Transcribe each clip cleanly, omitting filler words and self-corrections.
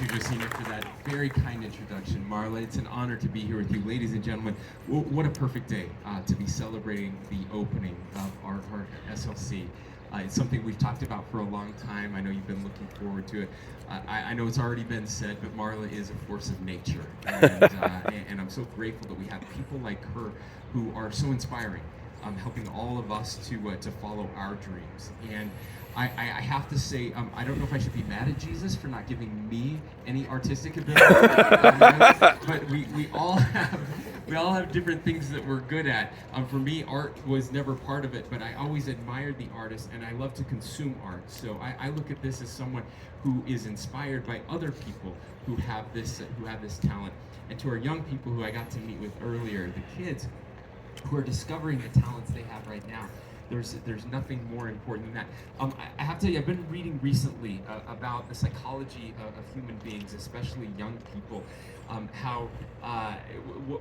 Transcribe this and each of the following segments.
you, Josina, for that very kind introduction. Marla, it's an honor to be here with you. Ladies and gentlemen, what a perfect day to be celebrating the opening of Art Heart SLC. It's something we've talked about for a long time. I know you've been looking forward to it. I know it's already been said, but Marla is a force of nature. And I'm so grateful that we have people like her who are so inspiring, helping all of us to follow our dreams. And I have to say, I don't know if I should be mad at Jesus for not giving me any artistic ability, but we all have different things that we're good at. For me, art was never part of it, but I always admired the artist, and I love to consume art. So I look at this as someone who is inspired by other people who have this talent. And to our young people who I got to meet with earlier, the kids who are discovering the talents they have right now. There's nothing more important than that. I have to tell you, I've been reading recently about the psychology of human beings, especially young people, how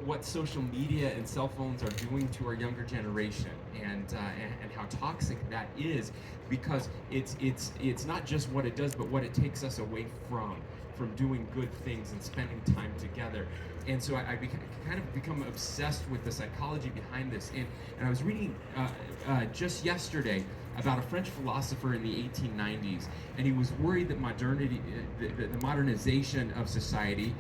what social media and cell phones are doing to our younger generation, and how toxic that is, because it's not just what it does, but what it takes us away from doing good things and spending time together. And so I kind of become obsessed with the psychology behind this. And I was reading just yesterday about a French philosopher in the 1890s, and he was worried that modernity, the modernization of society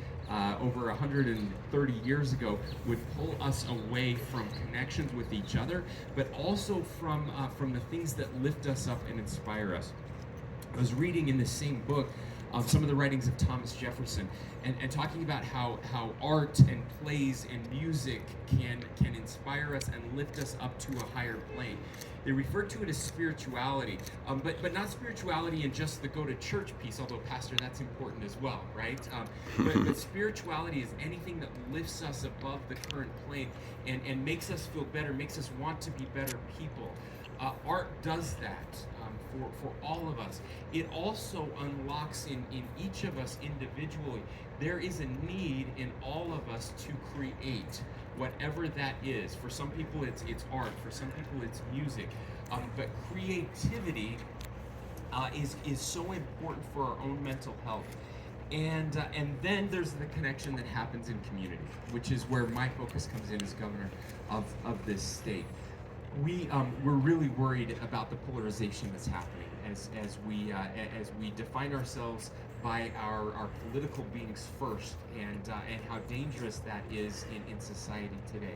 over 130 years ago would pull us away from connections with each other, but also from the things that lift us up and inspire us. I was reading in the same book some of the writings of Thomas Jefferson, and talking about how art and plays and music can inspire us and lift us up to a higher plane. They refer to it as spirituality, but not spirituality in just the go to church piece, although, Pastor, that's important as well, right? But spirituality is anything that lifts us above the current plane and makes us feel better, makes us want to be better people. Art does that for all of us. It also unlocks in each of us individually. There is a need in all of us to create, whatever that is. For some people it's art, for some people it's music. But creativity is so important for our own mental health. And then there's the connection that happens in community, which is where my focus comes in as governor of this state. We're really worried about the polarization that's happening as we define ourselves by our political beings first, and how dangerous that is in society today.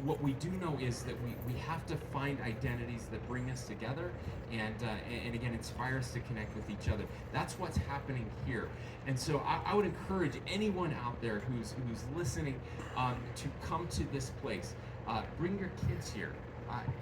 What we do know is that we have to find identities that bring us together and again inspire us to connect with each other. That's what's happening here. And so I would encourage anyone out there who's listening to come to this place. Bring your kids here.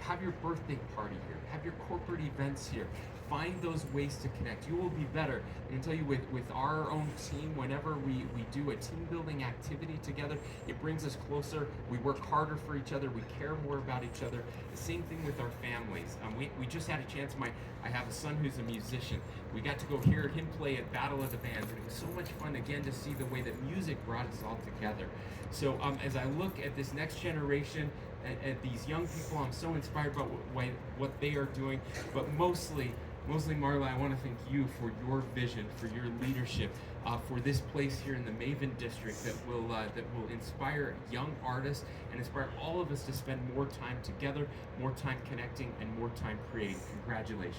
Have your birthday party here. Have your corporate events here. Find those ways to connect. You will be better. I can tell you with our own team, whenever we do a team building activity together, it brings us closer. We work harder for each other. We care more about each other. The same thing with our families. We just had a chance. I have a son who's a musician. We got to go hear him play at Battle of the Bands, and it was so much fun again to see the way that music brought us all together. So as I look at this next generation, at these young people, I'm so inspired by what they are doing, but mostly, Marla, I want to thank you for your vision, for your leadership, for this place here in the Maven District that will inspire young artists and inspire all of us to spend more time together, more time connecting, and more time creating. Congratulations.